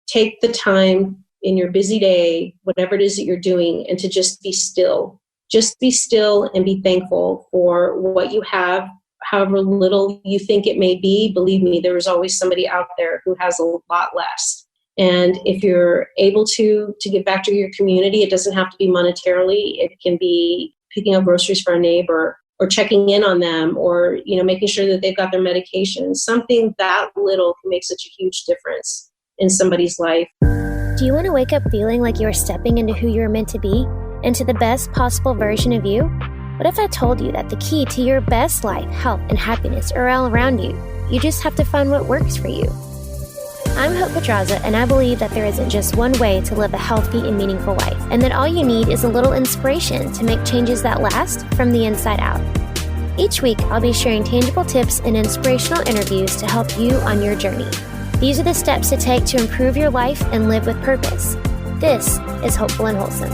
take the time in your busy day, whatever it is that you're doing, and to just be still. Just be still and be thankful for what you have, however little you think it may be. Believe me, there is always somebody out there who has a lot less. And if you're able to give back to your community, it doesn't have to be monetarily. It can be picking up groceries for a neighbor, or checking in on them, or making sure that they've got their medication. Something that little can make such a huge difference in somebody's life. Do you want to wake up feeling like you're stepping into who you're meant to be, into the best possible version of you? What if I told you that the key to your best life, health, and happiness are all around you? You just have to find what works for you. I'm Hope Pedraza, and I believe that there isn't just one way to live a healthy and meaningful life, and that all you need is a little inspiration to make changes that last from the inside out. Each week, I'll be sharing tangible tips and inspirational interviews to help you on your journey. These are the steps to take to improve your life and live with purpose. This is Hopeful and Wholesome.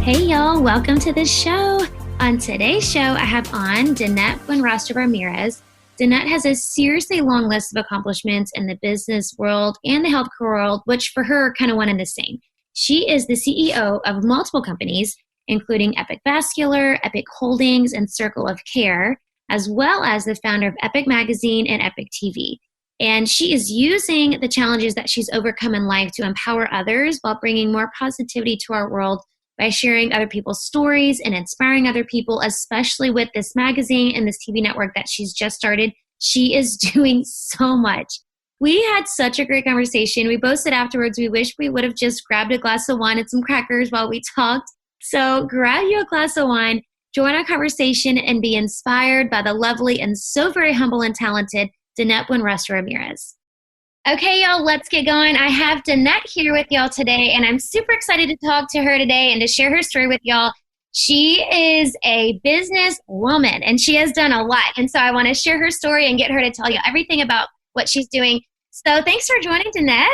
Hey y'all, welcome to the show. On today's show, I have on Denette Buenrostro Ramirez. Denette has a seriously long list of accomplishments in the business world and the healthcare world, which for her are kind of one and the same. She is the CEO of multiple companies, including Epicc Vascular, Epicc Holdings, and Circle of Care, as well as the founder of Epicc Magazine and Epicc TV. And she is using the challenges that she's overcome in life to empower others while bringing more positivity to our world by sharing other people's stories and inspiring other people, especially with this magazine and this TV network that she's just started. She is doing so much. We had such a great conversation. We both said afterwards we wish we would have just grabbed a glass of wine and some crackers while we talked. So grab you a glass of wine, join our conversation, and be inspired by the lovely and so very humble and talented Denette Buenrostro Ramirez. Okay, y'all, let's get going. I have Denette here with y'all today, and I'm super excited to talk to her today and to share her story with y'all. She is a business woman, and she has done a lot. And so I want to share her story and get her to tell you everything about what she's doing. So thanks for joining, Denette.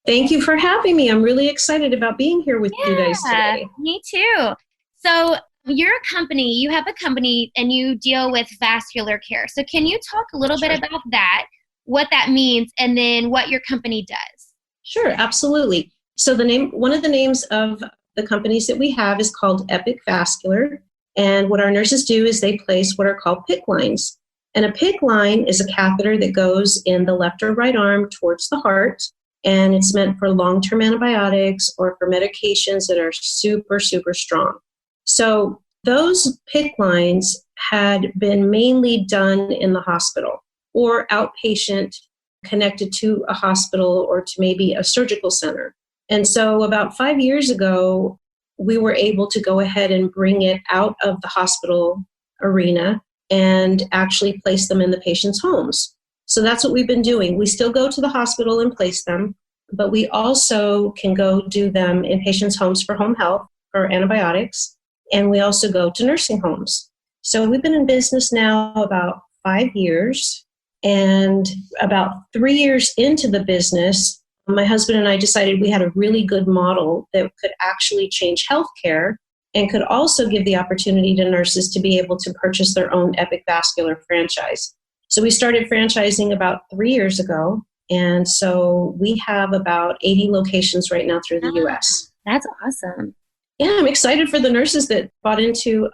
Thank you for having me. I'm really excited about being here with you guys today. Me too. So you're a company, you have a company, and you deal with vascular care. So can you talk a little bit about that, what that means, and then what your company does? Sure, absolutely. So one of the names of the companies that we have is called Epicc Vascular. And what our nurses do is they place what are called Picc lines. And a Picc line is a catheter that goes in the left or right arm towards the heart. And it's meant for long-term antibiotics or for medications that are super, super strong. So those Picc lines had been mainly done in the hospital or outpatient, connected to a hospital or to maybe a surgical center. And so about 5 years ago, we were able to go ahead and bring it out of the hospital arena and actually place them in the patient's homes. So that's what we've been doing. We still go to the hospital and place them, but we also can go do them in patients' homes for home health, for antibiotics, and we also go to nursing homes. So we've been in business now about 5 years, and about 3 years into the business, my husband and I decided we had a really good model that could actually change healthcare and could also give the opportunity to nurses to be able to purchase their own Epicc Vascular franchise. So we started franchising about 3 years ago, and so we have about 80 locations right now through the U.S. That's awesome. Yeah, I'm excited for the nurses that bought into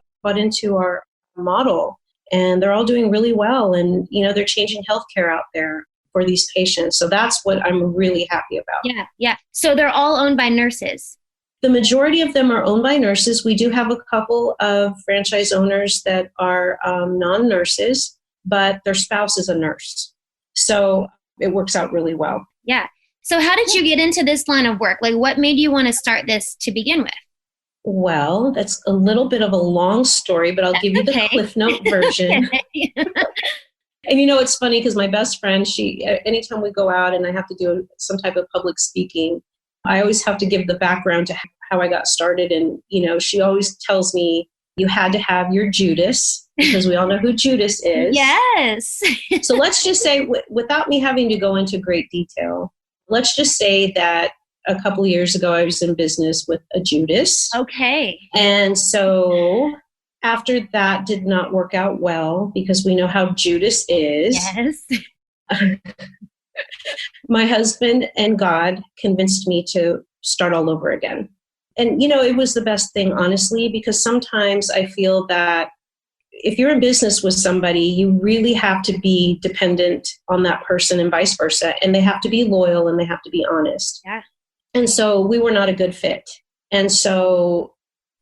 our model, and they're all doing really well, and they're changing healthcare out there for these patients. So that's what I'm really happy about. Yeah. So they're all owned by nurses. The majority of them are owned by nurses. We do have a couple of franchise owners that are non-nurses, but their spouse is a nurse. So it works out really well. Yeah. So how did you get into this line of work? Like, what made you want to start this to begin with? Well, that's a little bit of a long story, but I'll give you the Cliff Note version. And it's funny because my best friend, anytime we go out and I have to do some type of public speaking, I always have to give the background to how I got started. And, she always tells me you had to have your Judas, because we all know who Judas is. Yes. So let's just say, without me having to go into great detail, let's just say that a couple of years ago, I was in business with a Judas. Okay. And so after that did not work out well, because we know how Judas is. Yes. my husband and God convinced me to start all over again. And, it was the best thing, honestly, because sometimes I feel that if you're in business with somebody, you really have to be dependent on that person and vice versa. And they have to be loyal and they have to be honest. Yeah. And so we were not a good fit. And so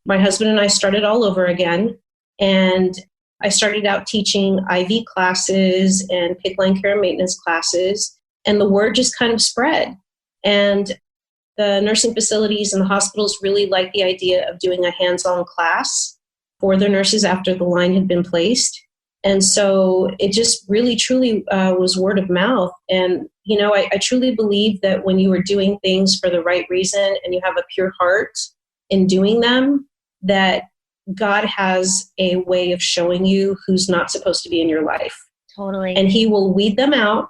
my husband and I started all over again. And I started out teaching IV classes and PICC line care and maintenance classes. And the word just kind of spread. And the nursing facilities and the hospitals really liked the idea of doing a hands-on class for their nurses after the line had been placed. And so it just really, truly was word of mouth. And, I truly believe that when you are doing things for the right reason and you have a pure heart in doing them, that God has a way of showing you who's not supposed to be in your life. Totally. And he will weed them out.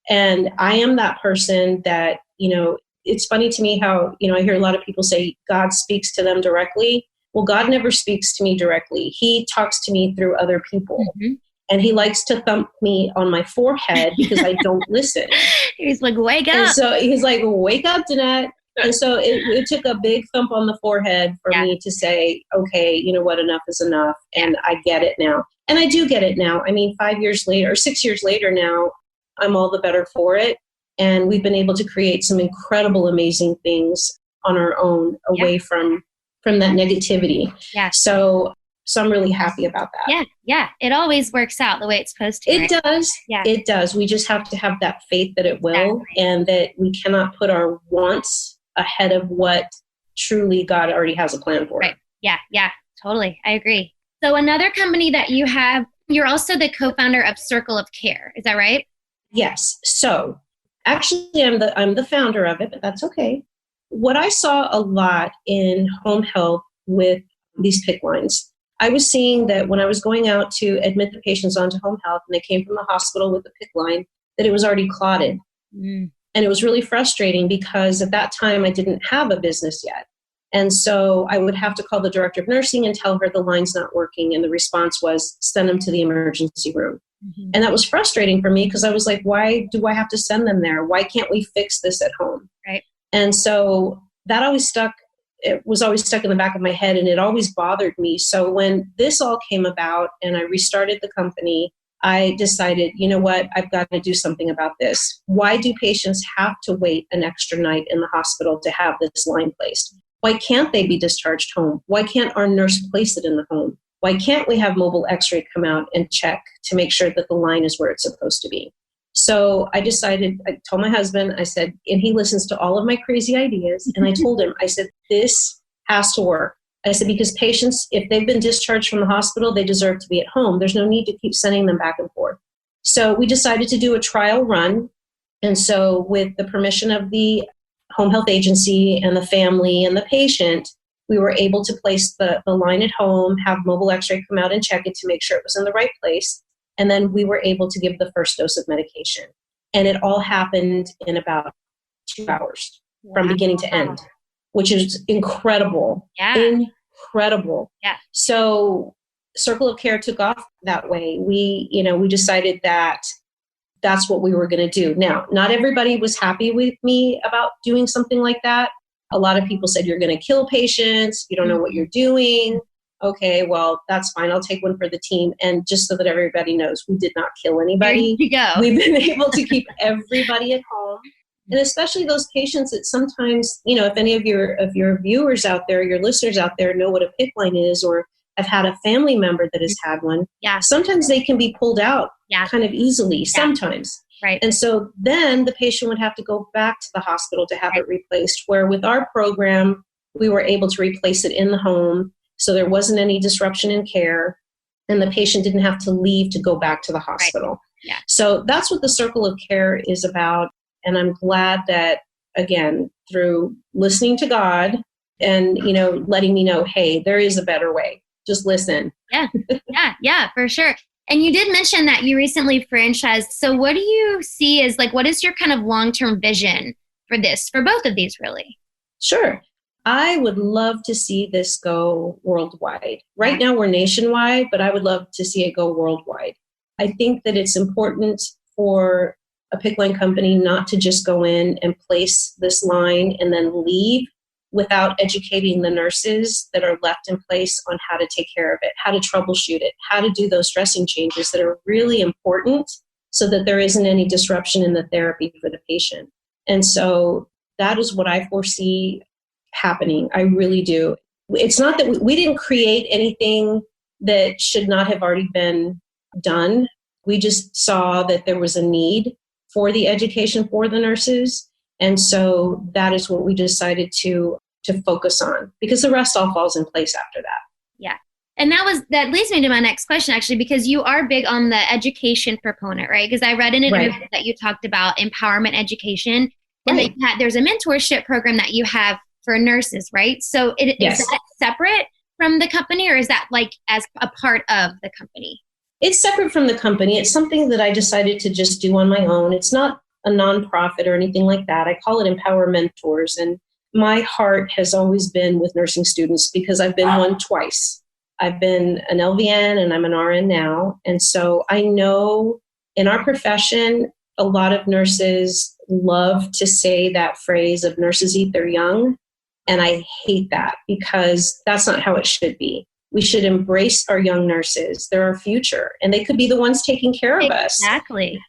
And I am that person that, it's funny to me how, I hear a lot of people say God speaks to them directly. Well, God never speaks to me directly. He talks to me through other people. Mm-hmm. And he likes to thump me on my forehead because I don't listen. He's like, wake up. And so he's like, wake up, Denette. And so it took a big thump on the forehead for me to say, okay, you know what, enough is enough. And I get it now. And I do get it now. I mean, 5 years later or 6 years later now, I'm all the better for it. And we've been able to create some incredible, amazing things on our own away from that negativity. Yeah. So I'm really happy about that. Yeah. It always works out the way it's supposed to. It does. Yeah. It does. We just have to have that faith that it will, and that we cannot put our wants ahead of what truly God already has a plan for. Right. Yeah. Totally. I agree. So another company that you have, you're also the co-founder of Circle of Care. Is that right? Yes. So actually I'm the founder of it, but that's okay. What I saw a lot in home health with these PICC lines, I was seeing that when I was going out to admit the patients onto home health and they came from the hospital with the PICC line, that it was already clotted. Mm. And it was really frustrating because at that time I didn't have a business yet. And so I would have to call the director of nursing and tell her the line's not working. And the response was, send them to the emergency room. Mm-hmm. And that was frustrating for me because I was like, why do I have to send them there? Why can't we fix this at home? Right. And so that was always stuck in the back of my head, and it always bothered me. So when this all came about and I restarted the company, I decided, you know what, I've got to do something about this. Why do patients have to wait an extra night in the hospital to have this line placed? Why can't they be discharged home? Why can't our nurse place it in the home? Why can't we have mobile x-ray come out and check to make sure that the line is where it's supposed to be? So I told my husband, I said, and he listens to all of my crazy ideas. And I told him, I said, this has to work. I said, because patients, if they've been discharged from the hospital, they deserve to be at home. There's no need to keep sending them back and forth. So we decided to do a trial run. And so with the permission of the home health agency and the family and the patient, we were able to place the line at home, have mobile x-ray come out and check it to make sure it was in the right place. And then we were able to give the first dose of medication. And it all happened in about 2 hours from beginning to end, which is incredible. Yeah. Incredible. Yeah. So Circle of Care took off that way. We decided that that's what we were going to do. Now, not everybody was happy with me about doing something like that. A lot of people said, you're going to kill patients. You don't know what you're doing. Okay, well, that's fine. I'll take one for the team. And just so that everybody knows, we did not kill anybody. There you go. We've been able to keep everybody at home. And especially those patients that sometimes, if any of your viewers out there, your listeners out there know what a PICC line is, or have had a family member that has had one, sometimes they can be pulled out kind of easily, sometimes. Right. And so then the patient would have to go back to the hospital to have it replaced, where with our program, we were able to replace it in the home. So there wasn't any disruption in care, and the patient didn't have to leave to go back to the hospital. Right. Yeah. So that's what the Circle of Care is about. And I'm glad that, again, through listening to God and, letting me know, hey, there is a better way. Just listen. Yeah, for sure. And you did mention that you recently franchised. So what do you see as what is your kind of long-term vision for this, for both of these really? Sure. I would love to see this go worldwide. Right now we're nationwide, but I would love to see it go worldwide. I think that it's important for a PICC line company not to just go in and place this line and then leave without educating the nurses that are left in place on how to take care of it, how to troubleshoot it, how to do those dressing changes that are really important so that there isn't any disruption in the therapy for the patient. And so that is what I foresee happening. I really do. It's not that we didn't create anything that should not have already been done. We just saw that there was a need for the education for the nurses. And so that is what we decided to focus on, because the rest all falls in place after that. Yeah. And that leads me to my next question, actually, because you are big on the education proponent, right? Because I read in an interview that you talked about empowerment education, and that there's a mentorship program that you have for nurses, right? So is that separate from the company, or is that like as a part of the company? It's separate from the company. It's something that I decided to just do on my own. It's not a nonprofit or anything like that. I call it Empower Mentors. And my heart has always been with nursing students because I've been one twice. I've been an LVN and I'm an RN now. And so I know in our profession, a lot of nurses love to say that phrase of nurses eat their young. And I hate that because that's not how it should be. We should embrace our young nurses. They're our future, and they could be the ones taking care of us. Exactly.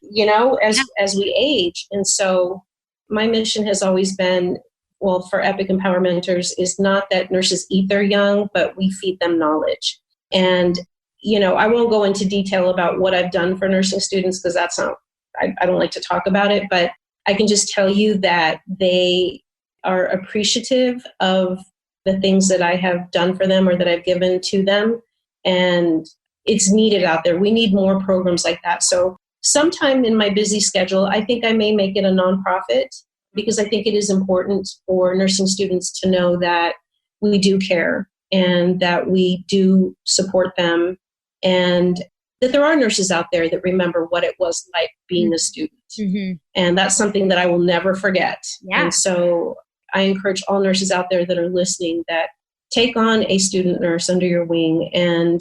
As we age. And so my mission has always been, for Epicc Empower Mentors, is not that nurses eat their young, but we feed them knowledge. And, I won't go into detail about what I've done for nursing students because I don't like to talk about it, but I can just tell you that they are appreciative of the things that I have done for them or that I've given to them. And it's needed out there. We need more programs like that. So sometime in my busy schedule, I think I may make it a nonprofit because I think it is important for nursing students to know that we do care and that we do support them and that there are nurses out there that remember what it was like being a student. Mm-hmm. And that's something that I will never forget. Yeah. And so I encourage all nurses out there that are listening that take on a student nurse under your wing and,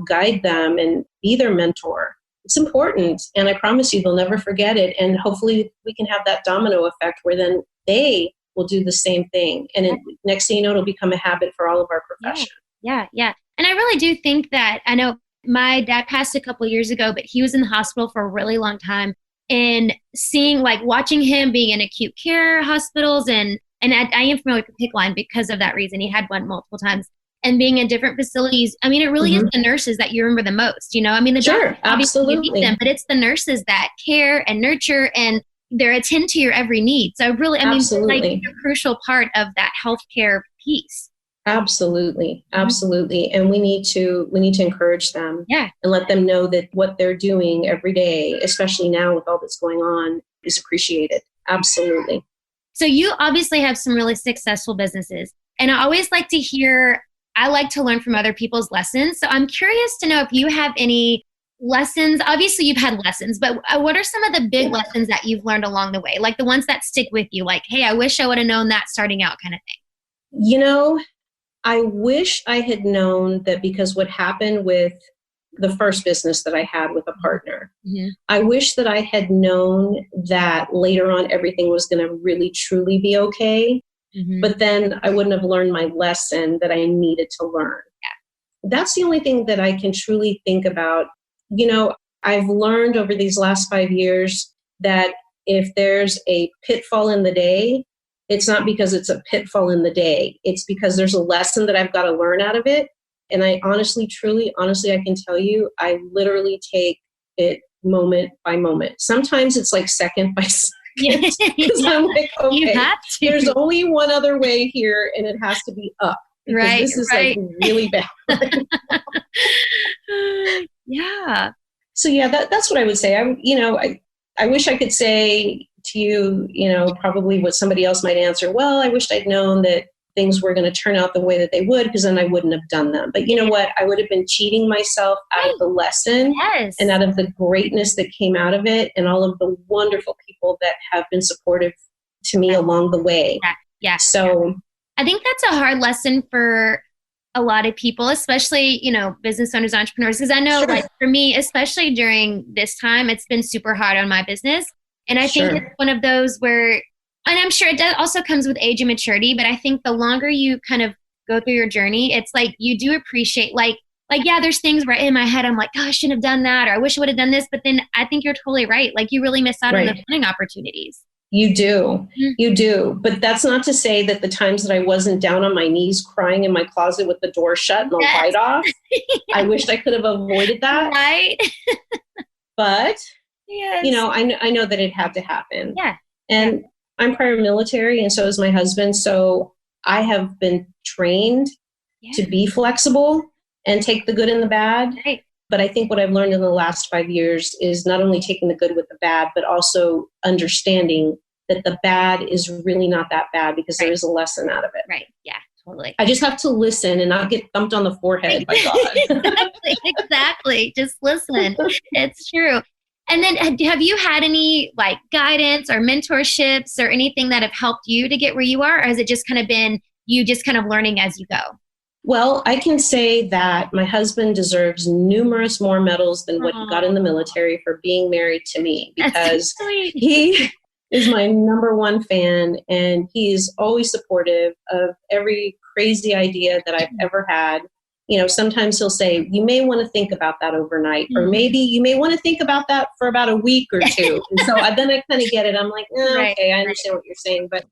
guide them and be their mentor. It's important. And I promise you, they'll never forget it. And hopefully we can have that domino effect where then they will do the same thing. And next thing you know, it'll become a habit for all of our profession. Yeah. And I really do think that, I know my dad passed a couple of years ago, but he was in the hospital for a really long time. And watching him being in acute care hospitals and I am familiar with the PICC line because of that reason. He had one multiple times. And being in different facilities, I mean, it really is the nurses that you remember the most, the doctors, obviously you meet them, but it's the nurses that care and nurture and they attend to your every need. So really, it's like a crucial part of that healthcare piece. Absolutely. And we need to encourage them and let them know that what they're doing every day, especially now with all that's going on, is appreciated. Absolutely. So you obviously have some really successful businesses. And I always like I like to learn from other people's lessons. So I'm curious to know if you have any lessons. Obviously you've had lessons, but what are some of the big lessons that you've learned along the way? Like the ones that stick with you, like, hey, I wish I would have known that starting out kind of thing. I wish I had known that because what happened with the first business that I had with a partner, I wish that I had known that later on everything was going to really truly be okay. But then I wouldn't have learned my lesson that I needed to learn. That's the only thing that I can truly think about. I've learned over these last 5 years that if there's a pitfall in the day, it's not because it's a pitfall in the day. It's because there's a lesson that I've got to learn out of it. And I honestly, I can tell you, I literally take it moment by moment. Sometimes it's like second by second. Because I'm like, okay, there's only one other way here and it has to be up. Right. This is like really bad. Yeah. So that's what I would say. I wish I could say to you, probably what somebody else might answer. Well, I wished I'd known that things were going to turn out the way that they would, because then I wouldn't have done them. But you know what? I would have been cheating myself out of the lesson and out of the greatness that came out of it and all of the wonderful people that have been supportive to me along the way. Yeah. So I think that's a hard lesson for a lot of people, especially, business owners, entrepreneurs, because I know like for me, especially during this time, it's been super hard on my business. And I think Sure. it's one of those where, and I'm sure it also comes with age and maturity, but I think the longer you kind of go through your journey, it's like you do appreciate, like, yeah, there's things right in my head. I'm like, oh, I shouldn't have done that, or I wish I would have done this. But then I think you're totally right. Like, you really miss out on the learning opportunities. You do. You do. But that's not to say that the times that I wasn't down on my knees crying in my closet with the door shut and the light off, I wished I could have avoided that. Right. But, I know that it had to happen. Yeah. And I'm prior military, and so is my husband. So I have been trained to be flexible and take the good and the bad. Right. But I think what I've learned in the last 5 years is not only taking the good with the bad, but also understanding that the bad is really not that bad, because there is a lesson out of it. Right. Yeah, totally. I just have to listen and not get thumped on the forehead by God. Exactly. Just listen. It's true. And then have you had any like guidance or mentorships or anything that have helped you to get where you are? Or has it just kind of been you just kind of learning as you go? Well, I can say that my husband deserves numerous more medals than what he got in the military for being married to me, because he is my number one fan, and he is always supportive of every crazy idea that I've ever had. Sometimes he'll say, you may want to think about that overnight, or maybe you may want to think about that for about a week or two. And so then I kind of get it. I'm like, okay, I understand what you're saying. But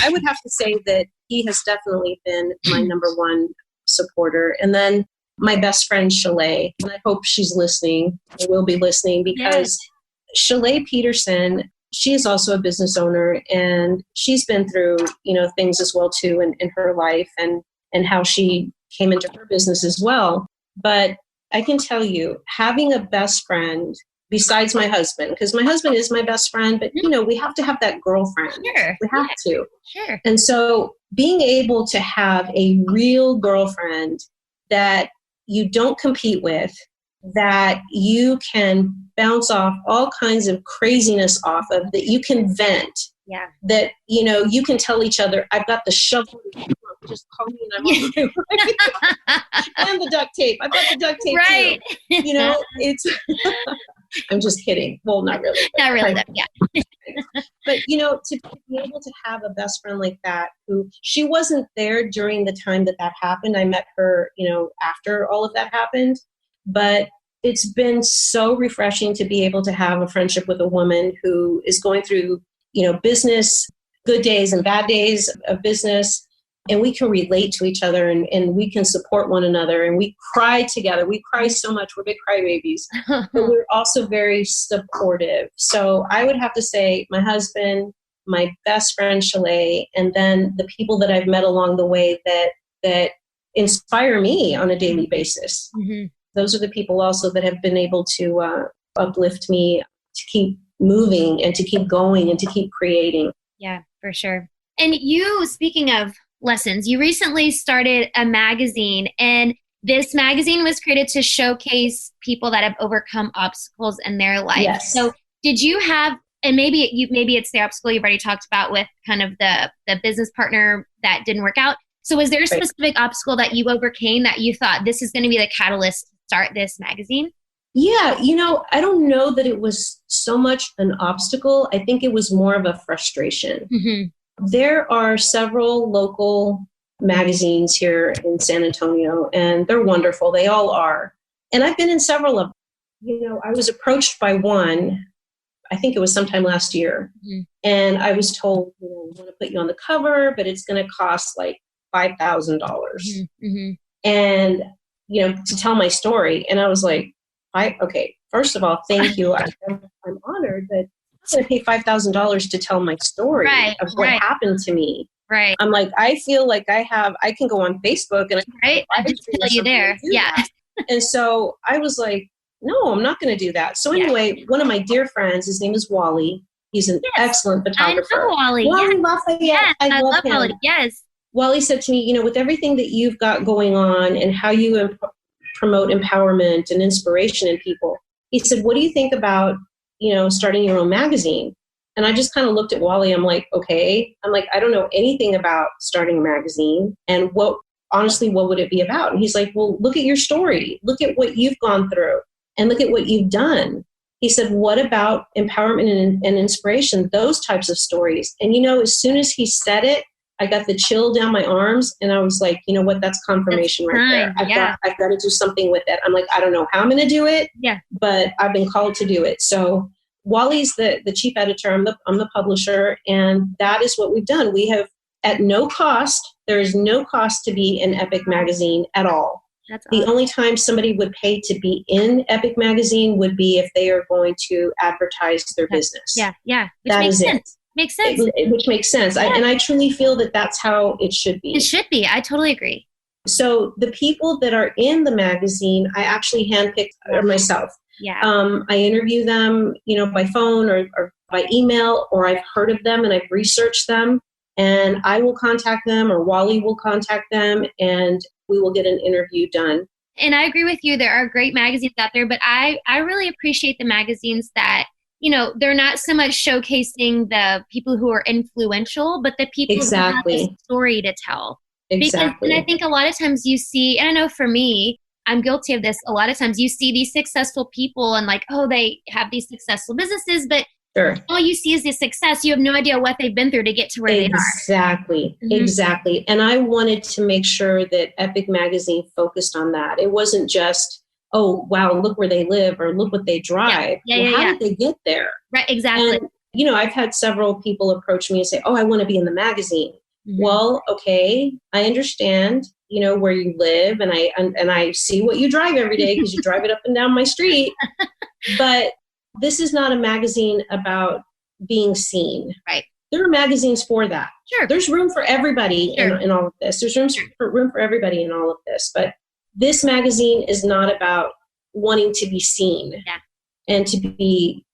I would have to say that he has definitely been my number one supporter. And then my best friend, Shalay, and I hope she's listening, or will be listening, because Shalay Peterson, she is also a business owner, and she's been through, things as well too in her life, and how she came into her business as well. But I can tell you, having a best friend besides my husband, because my husband is my best friend, but we have to have that girlfriend. Sure. We have to. Sure. And so being able to have a real girlfriend that you don't compete with, that you can bounce off all kinds of craziness off of, that you can vent. Yeah. That, you can tell each other, I've got the shovel, just call me and I'm on the way. And the duct tape. I've got the duct tape right. too. It's, I'm just kidding. Well, not really. Not really, though. Yeah. But, to be able to have a best friend like that, who she wasn't there during the time that happened. I met her, after all of that happened. But it's been so refreshing to be able to have a friendship with a woman who is going through, business, good days and bad days of business. And we can relate to each other, and we can support one another, and we cry together. We cry so much. We're big crybabies, but we're also very supportive. So I would have to say my husband, my best friend, Shalay, and then the people that I've met along the way that inspire me on a daily basis. Mm-hmm. Those are the people also that have been able to uplift me to keep moving and to keep going and to keep creating. Yeah, for sure. And you, speaking of lessons, you recently started a magazine, and this magazine was created to showcase people that have overcome obstacles in their life. Yes. So did you have, and maybe it's the obstacle you've already talked about with kind of the business partner that didn't work out. So was there a specific obstacle that you overcame that you thought this is going to be the catalyst to start this magazine? Yeah, I don't know that it was so much an obstacle. I think it was more of a frustration. Mm-hmm. There are several local magazines here in San Antonio, and they're wonderful. They all are. And I've been in several of them. I was approached by one, I think it was sometime last year. Mm-hmm. And I was told, we want to put you on the cover, but it's going to cost like $5,000. Mm-hmm. And, to tell my story. And I was like, okay, first of all, thank you. I'm honored that I'm going to pay $5,000 to tell my story of what happened to me. Right. I'm like, I feel like I can go on Facebook and I can tell you there. Yeah. And so I was like, no, I'm not going to do that. So anyway, one of my dear friends, his name is Wally. He's an excellent photographer. I know Wally. Wally Lafayette. Yes, I love him. Wally. Yes. Wally said to me, with everything that you've got going on and how you promote empowerment and inspiration in people, he said, what do you think about, starting your own magazine? And I just kind of looked at Wally. I'm like, okay. I'm like, I don't know anything about starting a magazine. And what would it be about? And he's like, well, look at your story. Look at what you've gone through and look at what you've done. he said, what about empowerment and inspiration? Those types of stories. And, as soon as he said it, I got the chill down my arms, and I was like, you know what, that's confirmation right there. I've got to do something with it. I'm like, I don't know how I'm going to do it, but I've been called to do it. So Wally's the chief editor. I'm the publisher, and that is what we've done. We have, at no cost, there is no cost to be in Epicc magazine at all. That's awesome. The only time somebody would pay to be in Epicc magazine would be if they are going to advertise their business. Yeah. Which that makes is sense. It. Makes sense. Which makes sense. Yeah. And I truly feel that that's how it should be. It should be. I totally agree. So the people that are in the magazine, I actually handpicked myself. Yeah. I interview them, by phone or by email, or I've heard of them and I've researched them, and I will contact them, or Wally will contact them, and we will get an interview done. And I agree with you. There are great magazines out there, but I really appreciate the magazines that, they're not so much showcasing the people who are influential, but the people who have a story to tell. Exactly. And I think a lot of times you see, and I know for me, I'm guilty of this. A lot of times you see these successful people and like, oh, they have these successful businesses, but all you see is the success. You have no idea what they've been through to get to where they are. Exactly. And I wanted to make sure that Epicc magazine focused on that. It wasn't just, oh, wow, look where they live or look what they drive. How did they get there? Right, exactly. And, I've had several people approach me and say, oh, I want to be in the magazine. Mm-hmm. Well, okay, I understand, where you live, and I see what you drive every day because you drive it up and down my street. But this is not a magazine about being seen. Right. There are magazines for that. Sure. There's room for everybody in all of this. There's room for everybody in all of this. But this magazine is not about wanting to be seen and to be,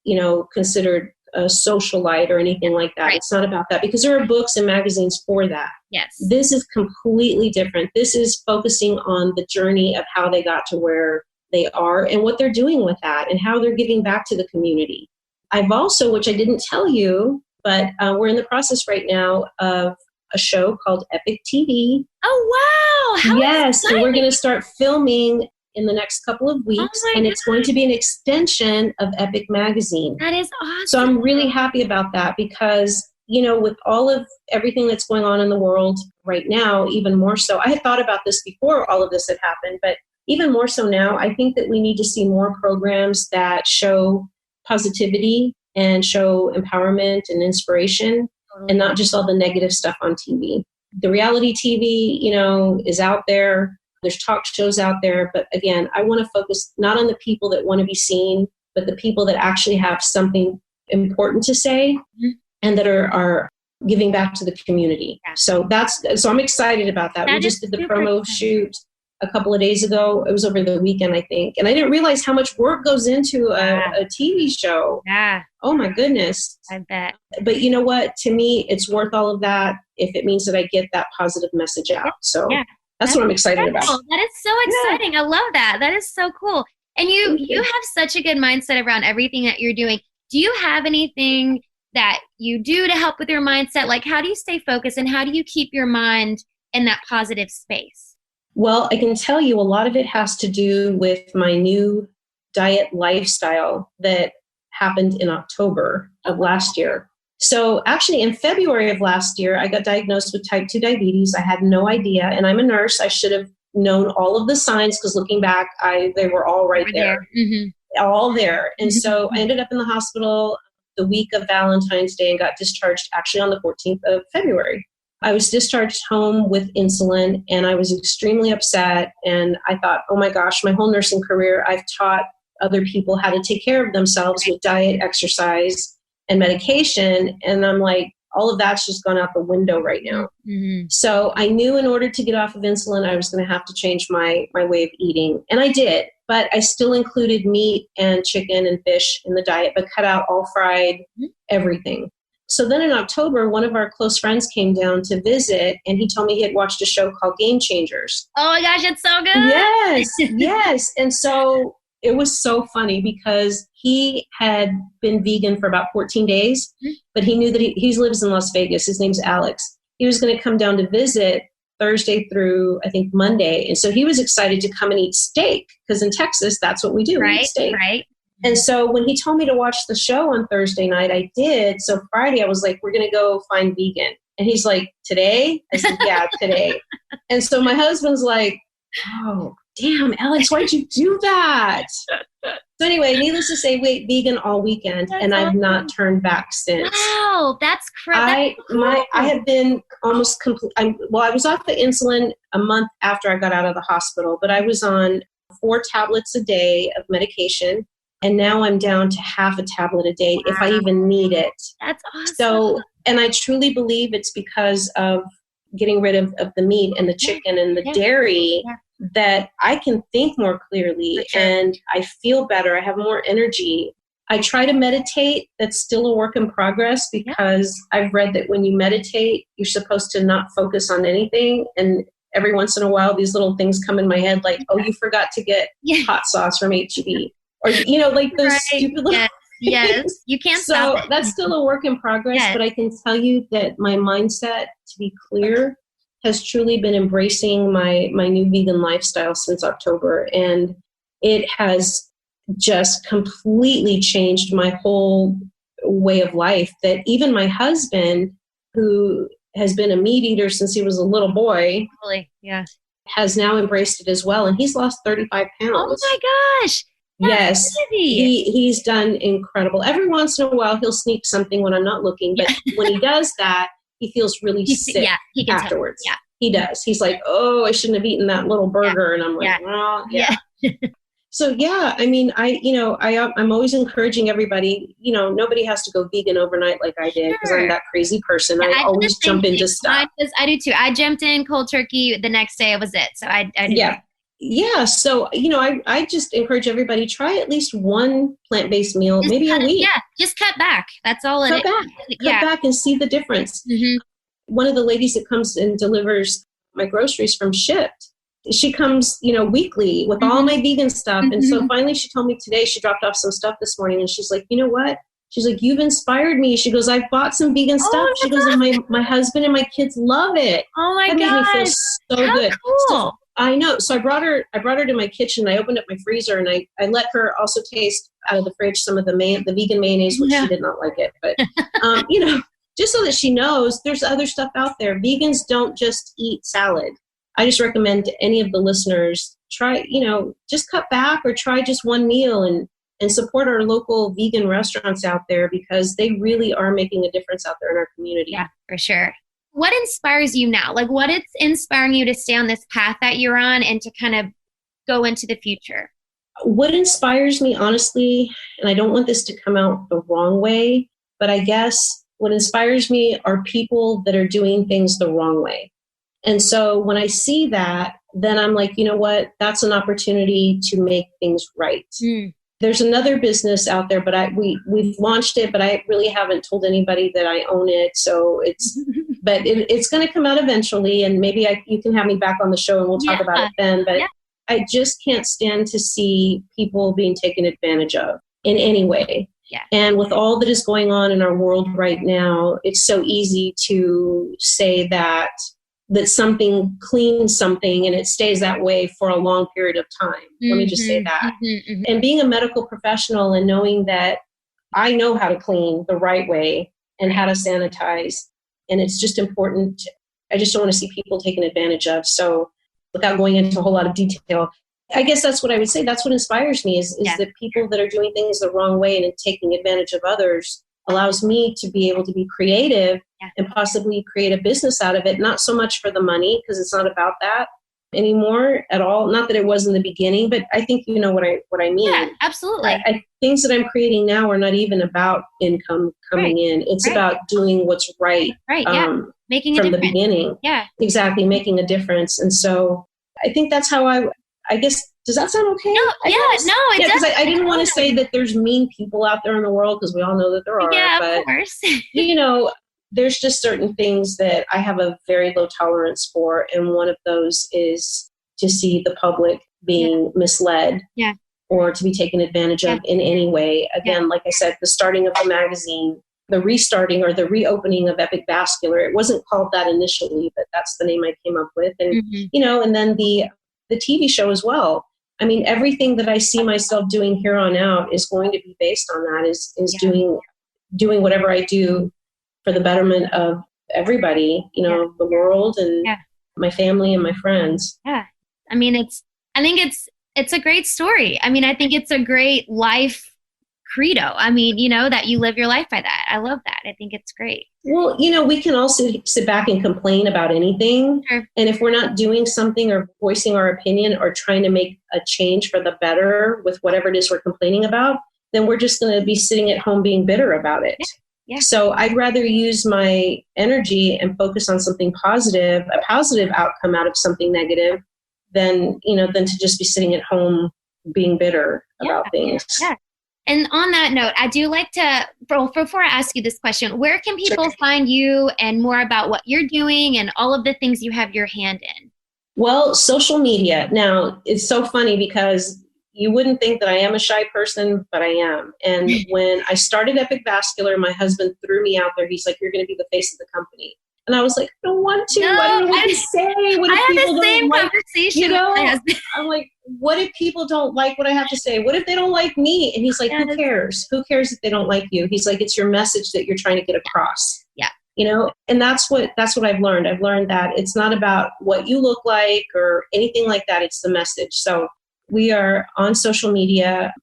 considered a socialite or anything like that. Right. It's not about that, because there are books and magazines for that. Yes. This is completely different. This is focusing on the journey of how they got to where they are and what they're doing with that and how they're giving back to the community. I've also, which I didn't tell you, but we're in the process right now of a show called Epicc TV. Oh, wow. Yes. So we're going to start filming in the next couple of weeks, and it's going to be an extension of Epicc magazine. That is awesome. So I'm really happy about that because, with all of everything that's going on in the world right now, even more so, I had thought about this before all of this had happened, but even more so now, I think that we need to see more programs that show positivity and show empowerment and inspiration, and not just all the negative stuff on TV. The reality TV, is out there. There's talk shows out there. But again, I want to focus not on the people that want to be seen, but the people that actually have something important to say and that are giving back to the community. So I'm excited about that. We just did the promo shoot a couple of days ago. It was over the weekend, I think. And I didn't realize how much work goes into a TV show. Yeah. Oh my goodness. I bet. But you know what? To me, it's worth all of that if it means that I get that positive message out. So that's what I'm excited about. That is so exciting. I love that. That is so cool. And you have such a good mindset around everything that you're doing. Do you have anything that you do to help with your mindset? Like, how do you stay focused and how do you keep your mind in that positive space? Well, I can tell you a lot of it has to do with my new diet lifestyle that happened in October of last year. So actually in February of last year, I got diagnosed with type 2 diabetes. I had no idea. And I'm a nurse. I should have known all of the signs because looking back, they were all right there. Mm-hmm. All there. And so I ended up in the hospital the week of Valentine's Day and got discharged actually on the 14th of February. I was discharged home with insulin and I was extremely upset. And I thought, oh my gosh, my whole nursing career, I've taught other people how to take care of themselves with diet, exercise, and medication. And I'm like, all of that's just gone out the window right now. Mm-hmm. So I knew in order to get off of insulin, I was going to have to change my way of eating. And I did, but I still included meat and chicken and fish in the diet, but cut out all fried, everything. So then in October, one of our close friends came down to visit and he told me he had watched a show called Game Changers. Oh my gosh, it's so good. Yes. And so it was so funny because he had been vegan for about 14 days, but he knew that he lives in Las Vegas. His name's Alex. He was going to come down to visit Thursday through, I think, Monday. And so he was excited to come and eat steak because in Texas, that's what we do. Right, we eat steak. right. And so when he told me to watch the show on Thursday night, I did. So Friday, I was like, we're going to go find vegan. And he's like, today? I said, yeah, today. And so my husband's like, oh, damn, Alex, why'd you do that? So anyway, needless to say, we ate vegan all weekend, and I've not turned back since. Wow, that's crazy. I have been almost complete. I was off the insulin a month after I got out of the hospital, but I was on 4 tablets a day of medication, and now I'm down to half a tablet a day if I even need it. That's awesome. So, and I truly believe it's because of getting rid of the meat and the chicken and the dairy that I can think more clearly and I feel better. I have more energy. I try to meditate. That's still a work in progress because I've read that when you meditate, you're supposed to not focus on anything. And every once in a while, these little things come in my head like, oh, you forgot to get hot sauce from H-E-B. Or, like those stupid little Yes, you can't stop it. So that's still a work in progress, but I can tell you that my mindset, to be clear, has truly been embracing my new vegan lifestyle since October. And it has just completely changed my whole way of life, that even my husband, who has been a meat eater since he was a little boy, has now embraced it as well. And he's lost 35 pounds. Oh my gosh. Yes, he's done incredible. Every once in a while, he'll sneak something when I'm not looking. But when he does that, he feels really sick afterwards. Yeah, he does. He's like, oh, I shouldn't have eaten that little burger. And I'm like, well, So, I mean, I'm always encouraging everybody, nobody has to go vegan overnight like I did because I'm that crazy person. I always jump into stuff. I do too. I jumped in cold turkey. The next day was it. So I did. Yeah. So, I just encourage everybody, try at least one plant-based meal, just maybe a week. Yeah. Just cut back. That's all Cut back and see the difference. Mm-hmm. One of the ladies that comes and delivers my groceries from Shipt, she comes, weekly with all my vegan stuff. And so finally she told me today, she dropped off some stuff this morning and she's like, you know what? She's like, you've inspired me. She goes, I've bought some vegan stuff. She goes, and my husband and my kids love it. Oh my God. That made me feel so good. Cool. So, I know. So I brought her to my kitchen. I opened up my freezer and I let her also taste out of the fridge some of the vegan mayonnaise, which she did not like it. But, just so that she knows there's other stuff out there. Vegans don't just eat salad. I just recommend to any of the listeners, try, just cut back or try just one meal and support our local vegan restaurants out there because they really are making a difference out there in our community. Yeah, for sure. What inspires you now? Like what is inspiring you to stay on this path that you're on and to kind of go into the future? What inspires me, honestly, and I don't want this to come out the wrong way, but I guess what inspires me are people that are doing things the wrong way. And so when I see that, then I'm like, you know what? That's an opportunity to make things right. There's another business out there, but we've launched it, but I really haven't told anybody that I own it. So it's going to come out eventually, and maybe you can have me back on the show and we'll talk about it then. But I just can't stand to see people being taken advantage of in any way. Yeah. And with all that is going on in our world right now, it's so easy to say that something cleans something and it stays that way for a long period of time. Let me just say that. And being a medical professional and knowing that I know how to clean the right way and how to sanitize, and it's just important. I just don't want to see people taken advantage of. So without going into a whole lot of detail, I guess that's what I would say. That's what inspires me is that people that are doing things the wrong way and taking advantage of others allows me to be able to be creative and possibly create a business out of it. Not so much for the money, because it's not about that anymore at all. Not that it was in the beginning, but I think you know what I mean. Yeah, absolutely. Things that I'm creating now are not even about income coming in. It's about doing what's right. Making a from difference. The beginning. Yeah, exactly, making a difference. And so I think that's how I guess. Does that sound okay? No, it does. Because I didn't want to say that there's mean people out there in the world, because we all know that there are. Yeah, but, of course. there's just certain things that I have a very low tolerance for. And one of those is to see the public being misled or to be taken advantage of in any way. Again, like I said, the starting of the magazine, the restarting or the reopening of Epicc Vascular, it wasn't called that initially, but that's the name I came up with. And, and then the TV show as well. I mean, everything that I see myself doing here on out is going to be based on that, is doing whatever I do for the betterment of everybody, the world and my family and my friends. Yeah. I mean, I think it's a great story. I mean, I think it's a great life credo. I mean, that you live your life by that. I love that. I think it's great. Well, we can also sit back and complain about anything. Sure. And if we're not doing something or voicing our opinion or trying to make a change for the better with whatever it is we're complaining about, then we're just going to be sitting at home being bitter about it. Yeah. So I'd rather use my energy and focus on something positive, a positive outcome out of something negative than to just be sitting at home being bitter about things. Yeah. And on that note, I do like to, before I ask you this question, where can people find you and more about what you're doing and all of the things you have your hand in? Well, social media. Now, it's so funny because you wouldn't think that I am a shy person, but I am. And when I started Epicc Vascular, my husband threw me out there. He's like, you're going to be the face of the company. And I was like, I don't want to. I don't know what to say. What if I people had the same don't conversation. I'm like, what if people don't like what I have to say? What if they don't like me? And he's like, who cares? Who cares if they don't like you? He's like, it's your message that you're trying to get across. Yeah. And that's what I've learned. I've learned that it's not about what you look like or anything like that. It's the message. So we are on social media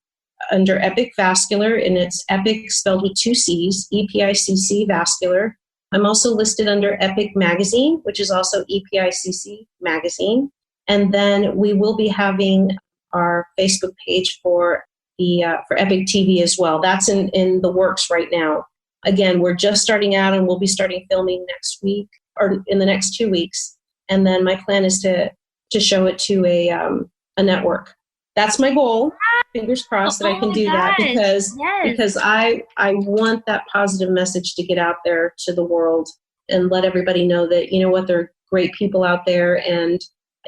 under Epicc Vascular, and it's Epicc spelled with 2 C's, Epicc Vascular. I'm also listed under Epicc Magazine, which is also Epicc Magazine. And then we will be having our Facebook page for Epicc TV as well. That's in the works right now. Again, we're just starting out, and we'll be starting filming next week or in the next 2 weeks. And then my plan is to show it to a network. That's my goal. Fingers crossed that I can do that because I want that positive message to get out there to the world and let everybody know that, there are great people out there, and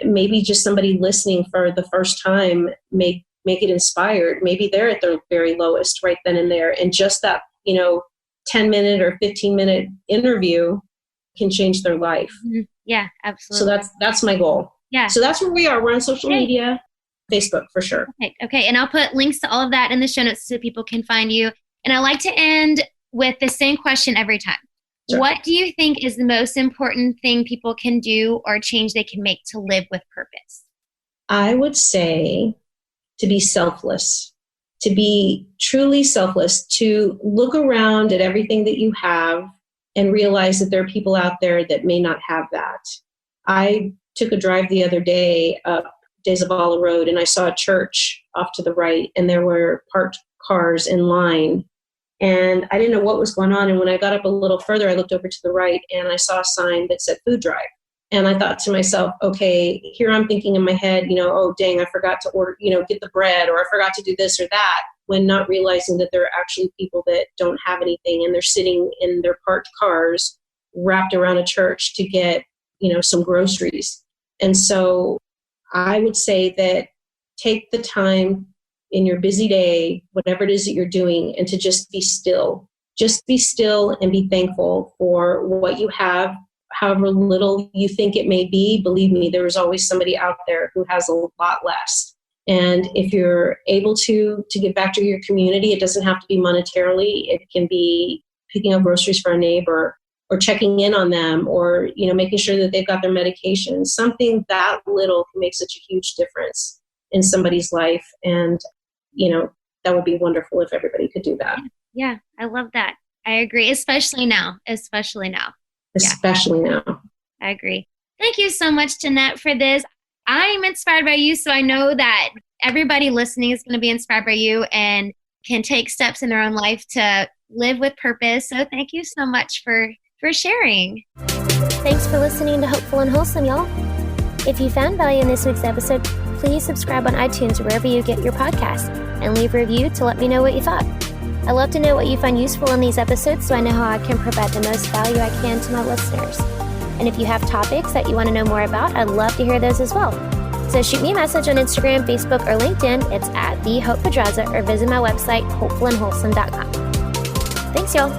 maybe just somebody listening for the first time may get inspired. Maybe they're at their very lowest right then and there. And just that, 10-minute or 15-minute interview can change their life. Mm-hmm. Yeah, absolutely. So that's my goal. Yeah. So that's where we are. We're on social media. Facebook for sure. Okay. And I'll put links to all of that in the show notes so people can find you. And I like to end with the same question every time. Sure. What do you think is the most important thing people can do or change they can make to live with purpose? I would say to be selfless, to be truly selfless, to look around at everything that you have and realize that there are people out there that may not have that. I took a drive the other day up De Zavala Road, and I saw a church off to the right, and there were parked cars in line, and I didn't know what was going on. And when I got up a little further, I looked over to the right, and I saw a sign that said food drive. And I thought to myself, okay, here I'm thinking in my head, oh, dang, I forgot to order, get the bread, or I forgot to do this or that, when not realizing that there are actually people that don't have anything, and they're sitting in their parked cars wrapped around a church to get, some groceries. And so I would say that take the time in your busy day, whatever it is that you're doing, and to just be still. Just be still and be thankful for what you have, however little you think it may be. Believe me, there is always somebody out there who has a lot less. And if you're able to give back to your community, it doesn't have to be monetarily. It can be picking up groceries for a neighbor, or checking in on them, or, making sure that they've got their medication. Something that little can make such a huge difference in somebody's life. And, that would be wonderful if everybody could do that. Yeah, I love that. I agree. Especially now. Especially now. I agree. Thank you so much, Denette, for this. I'm inspired by you, so I know that everybody listening is going to be inspired by you and can take steps in their own life to live with purpose. So thank you so much for sharing. Thanks for listening to Hopeful and Wholesome, y'all. If you found value in this week's episode, please subscribe on iTunes or wherever you get your podcasts, and leave a review to let me know what you thought. I love to know what you find useful in these episodes, so I know how I can provide the most value I can to my listeners. And if you have topics that you want to know more about, I'd love to hear those as well. So shoot me a message on Instagram, Facebook, or LinkedIn. It's @TheHopePedraza, or visit my website, hopefulandwholesome.com. Thanks, y'all.